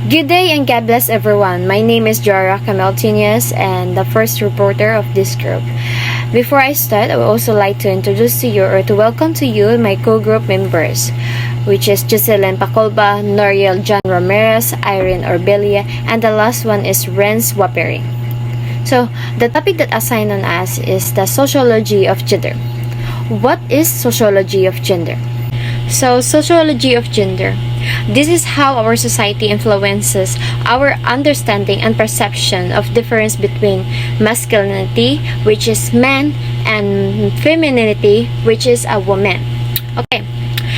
Good day and God bless everyone. My name is Jara Cameltinius and the first reporter of this group. Before I start, I would also like to introduce to you or to welcome to you my co-group members, which is Jocelyn Pacolba, Noriel John Ramirez, Irene Orbelia, and the last one is Renz Waperi. So, the topic that assigned on us is the sociology of gender. What is sociology of gender? So, sociology of gender. This is how our society influences our understanding and perception of difference between masculinity, which is man, and femininity, which is a woman. Okay,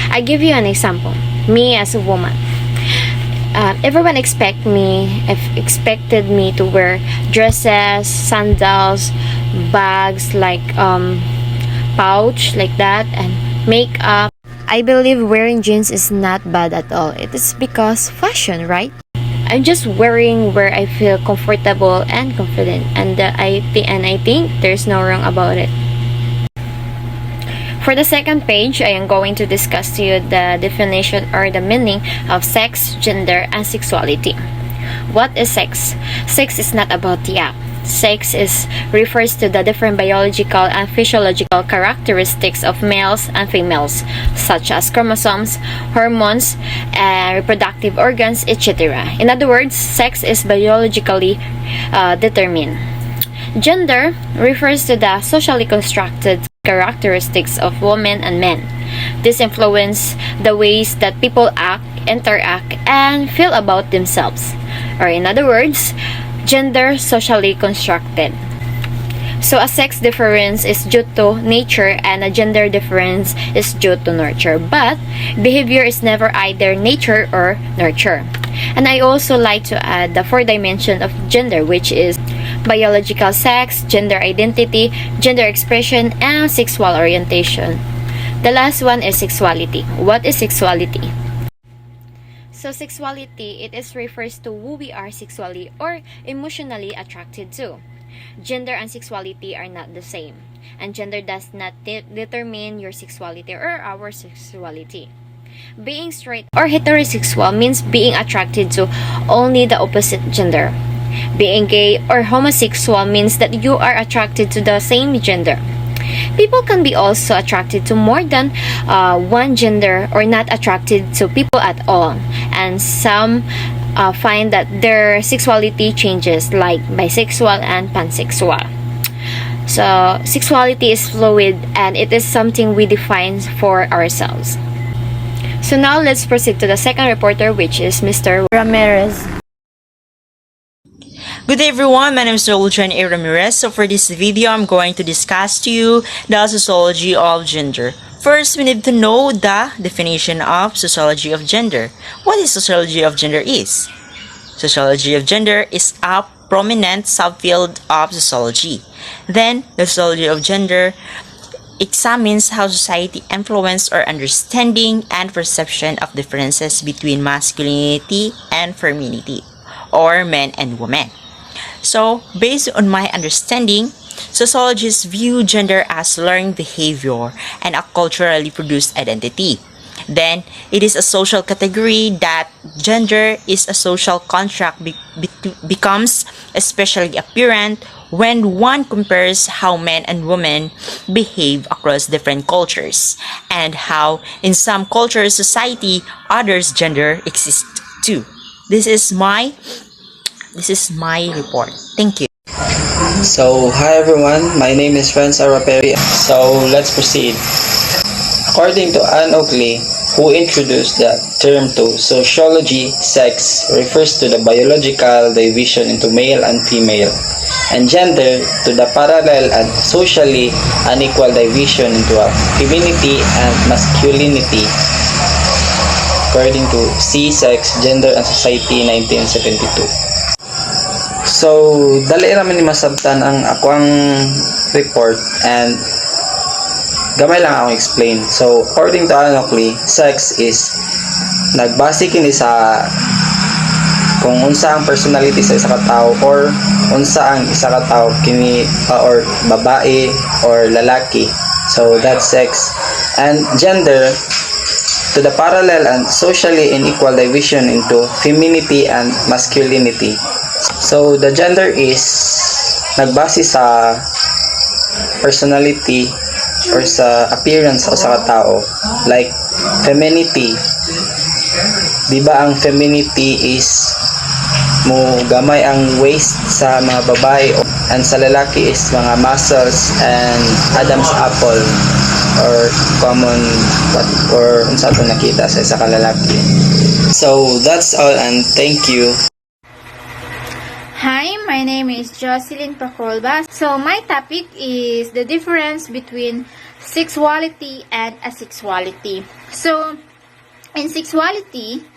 I give you an example. Me as a woman. Everyone expected me to wear dresses, sandals, bags like pouch like that, and makeup. I believe wearing jeans is not bad at all. It is because fashion, right? I'm just wearing where I feel comfortable and confident, and I think there's no wrong about it. For the second page, I am going to discuss to you the definition or the meaning of sex, gender, and sexuality. What is sex? Sex is not about the act. Sex refers to the different biological and physiological characteristics of males and females, such as chromosomes, hormones, reproductive organs, etc. In other words, sex is biologically determined. Gender refers to the socially constructed characteristics of women and men. This influence the ways that people act, interact, and feel about themselves. Or in other words, gender socially constructed. So a sex difference is due to nature and a gender difference is due to nurture. But behavior is never either nature or nurture. And I also like to add the four dimensions of gender, which is biological sex, gender identity, gender expression, and sexual orientation. The last one is sexuality. What is sexuality? So sexuality, refers to who we are sexually or emotionally attracted to. Gender and sexuality are not the same, and gender does not determine your sexuality or our sexuality. Being straight or heterosexual means being attracted to only the opposite gender. Being gay or homosexual means that you are attracted to the same gender. People can be also attracted to more than one gender or not attracted to people at all. And some find that their sexuality changes, like bisexual and pansexual. So, sexuality is fluid and it is something we define for ourselves. So now let's proceed to the second reporter, which is Mr. Ramirez. Good day everyone, my name is John Ramirez. So for this video, I'm going to discuss to you the sociology of gender. First, we need to know the definition of sociology of gender. What is sociology of gender is? Sociology of gender is a prominent subfield of sociology. Then, the sociology of gender examines how society influences our understanding and perception of differences between masculinity and femininity, or men and women. So, based on my understanding, sociologists view gender as learned behavior and a culturally produced identity. Then, it is a social category that gender is a social construct becomes especially apparent when one compares how men and women behave across different cultures and how in some cultures society others gender exists too. This is my report. Thank you. So, hi everyone, my name is Renz Waperi. So, let's proceed. According to Anne Oakley, who introduced the term to sociology, sex refers to the biological division into male and female, and gender to the parallel and socially unequal division into a femininity and masculinity. According to C. Sex, Gender and Society 1972. So, dali naman ni masabtan ang akong report and gamay lang akong explain. So, according to Anne Oakley, sex is nagbase kini sa kung unsa ang personality sa isa ka tawo or unsa ang isa ka tawo kini or babae or lalaki. So, that's sex. And gender to the parallel and socially unequal division into femininity and masculinity. So, the gender is nagbase sa personality or sa appearance o sa katao. Like, femininity. Diba ang femininity is mo gamay ang waist sa mga babae and sa lalaki is mga muscles and Adam's apple or common what or unsa to nakita sa isa ka lalaki. So that's all and thank you. Hi, my name is Jocelyn Pacolba. So my topic is the difference between sexuality and asexuality. So in sexuality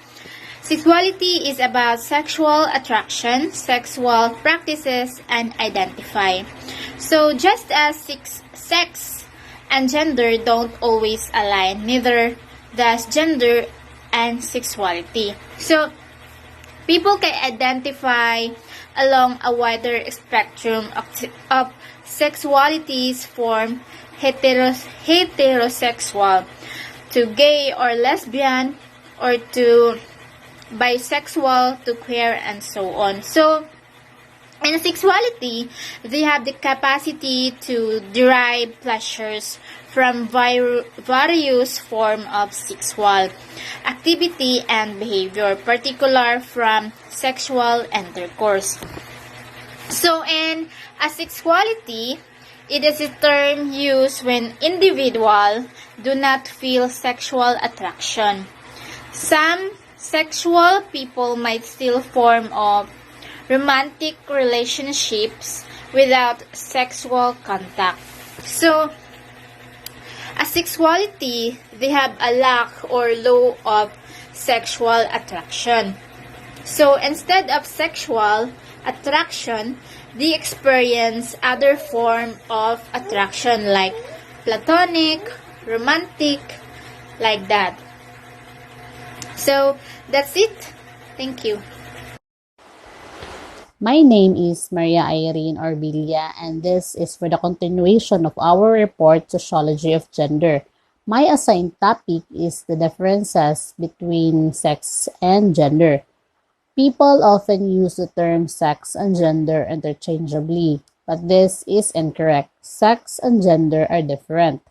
is about sexual attraction, sexual practices, and identify. So just as sex and gender don't always align, neither does gender and sexuality. So people can identify along a wider spectrum of sexualities from heterosexual to gay or lesbian or to bisexual to queer and so on. So in sexuality, they have the capacity to derive pleasures from various forms of sexual activity and behavior, particular from sexual intercourse. So in asexuality, it is a term used when individuals do not feel sexual attraction. Some sexual people might still form of romantic relationships without sexual contact. So, asexuality, they have a lack or low of sexual attraction. So, instead of sexual attraction, they experience other form of attraction like platonic, romantic, like that. So, that's it. Thank you. My name is Maria Irene Orbilia, and this is for the continuation of our report, Sociology of Gender. My assigned topic is the differences between sex and gender. People often use the term sex and gender interchangeably, but this is incorrect. Sex and gender are different.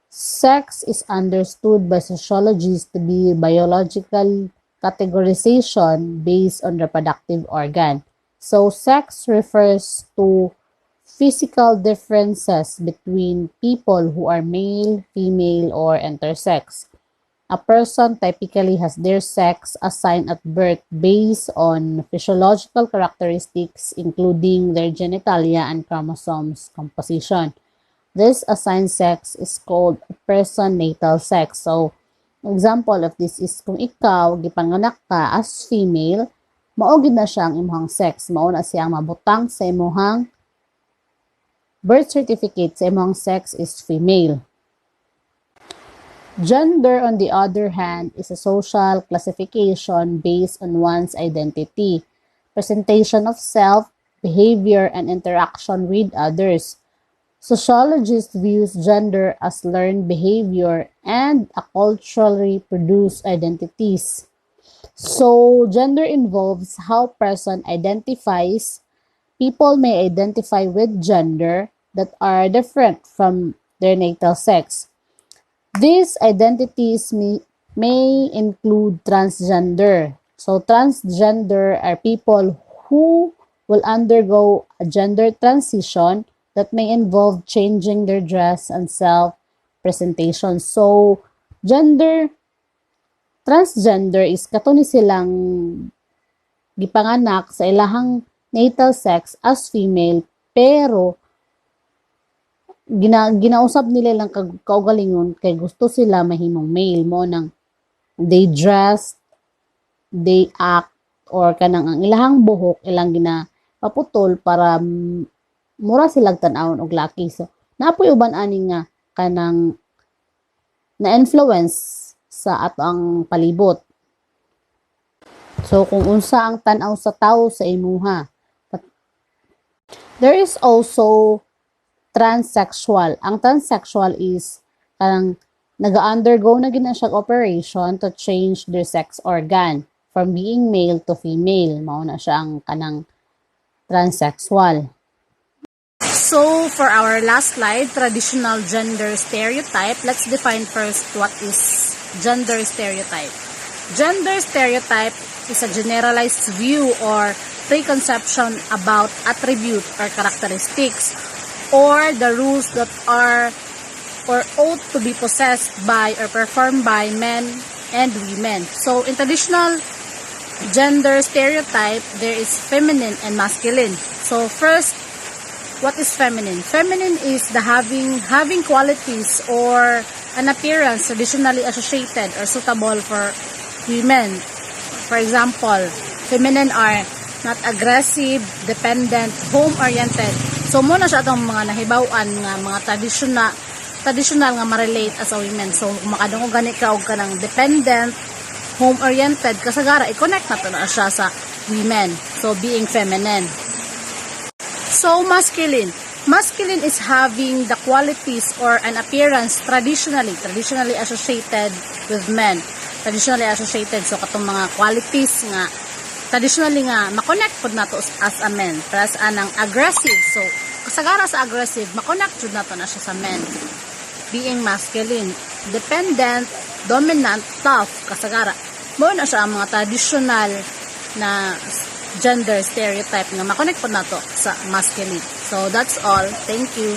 Sex is understood by sociologists to be biological categorization based on reproductive organ. So sex refers to physical differences between people who are male, female, or intersex. A person typically has their sex assigned at birth based on physiological characteristics including their genitalia and chromosomes composition. This assigned sex is called person natal sex. So, example of this is kung ikaw gipanganak ka as female, mao gid na siya ang imong sex, mao na siyang mabutang sa imong birth certificate sa imong sex is female. Gender, on the other hand, is a social classification based on one's identity, presentation of self, behavior, and interaction with others. Sociologists view gender as learned behavior and a culturally produced identities. So, gender involves how person identifies. People may identify with gender that are different from their natal sex. These identities may include transgender. So, transgender are people who will undergo a gender transition that may involve changing their dress and self-presentation. So, transgender is katuni silang gipanganak sa ilahang natal sex as female, pero ginausab nila lang kaugalingon kay gusto sila mahimong male mo nang they dress, they act, or kanang ang ilahang buhok ilang ginapaputol para mura silang tan-awon og laki. So, naapoy uban ani nga kanang na-influence sa ato ang palibot. So, kung unsa ang tan-aw sa tao sa imuha. But there is also transsexual. Ang transsexual is kanang Naga-undergo na gina siyang operation to change their sex organ from being male to female. Mao na siya ang kanang transsexual. So, for our last slide, traditional gender stereotype, let's define first what is gender stereotype. Gender stereotype is a generalized view or preconception about attribute or characteristics or the rules that are or ought to be possessed by or performed by men and women. So, in traditional gender stereotype, there is feminine and masculine. So, first, what is feminine? Feminine is the having qualities or an appearance traditionally associated or suitable for women. For example, feminine are not aggressive, dependent, home-oriented. So, muna siya itong mga nahibawan nga mga traditional nga ma-relate as a women. So, kung makadungog gani ka og kanang dependent, home-oriented, kasagara, i-connect na to na siya sa women. So, being feminine. So, masculine. Masculine is having the qualities or an appearance traditionally associated with men. Traditionally associated. So, katong mga qualities nga, traditionally nga, makonect po na to as a man. Plus, anang aggressive. So, kasagara sa aggressive, makonect po na to na siya sa men. Being masculine. Dependent, dominant, tough, kasagara. Mo na siya ang mga traditional na gender stereotype nga makonect po na to sa masculine. So, that's all. Thank you.